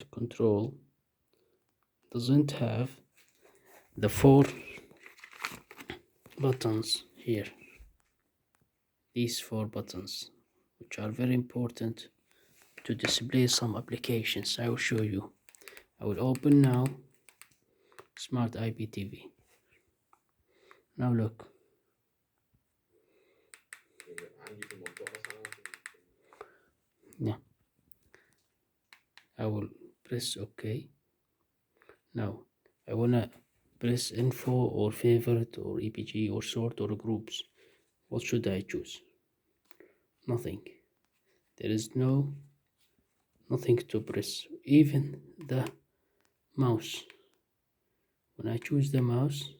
control doesn't have the four buttons here, these four buttons, which are very important to display some applications. I will show you. I will open now Smart IPTV. Now look. Yeah, I will press OK. Now I wanna press info or favorite or EPG or sort or groups. What should I choose? Nothing. There is nothing to press. Even the mouse. When I choose the mouse,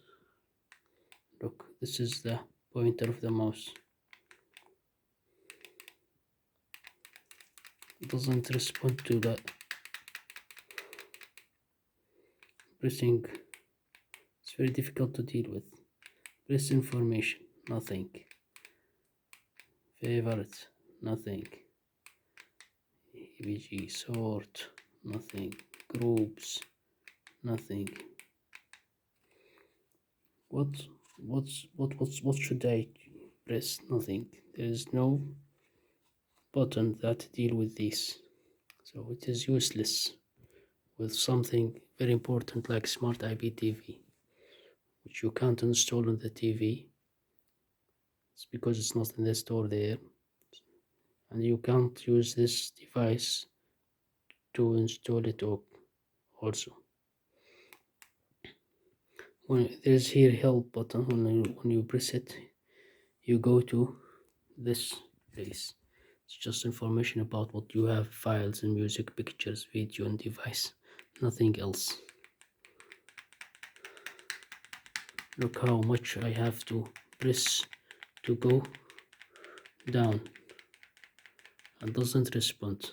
look, this is the pointer of the mouse. It doesn't respond to the pressing. It's very difficult to deal with. Press information, nothing. Favorite, nothing. EBG sort, nothing. Groups, nothing. What should I press? Nothing. There is no button that deal with this, so it is useless with something very important like Smart IPTV, which you can't install on the TV. It's because it's not in the store there, and you can't use this device to install it also. When there's here help button, when you press it, you go to this place. It's just information about what you have, files and music, pictures, video and device, nothing else. Look how much I have to press to go down and doesn't respond.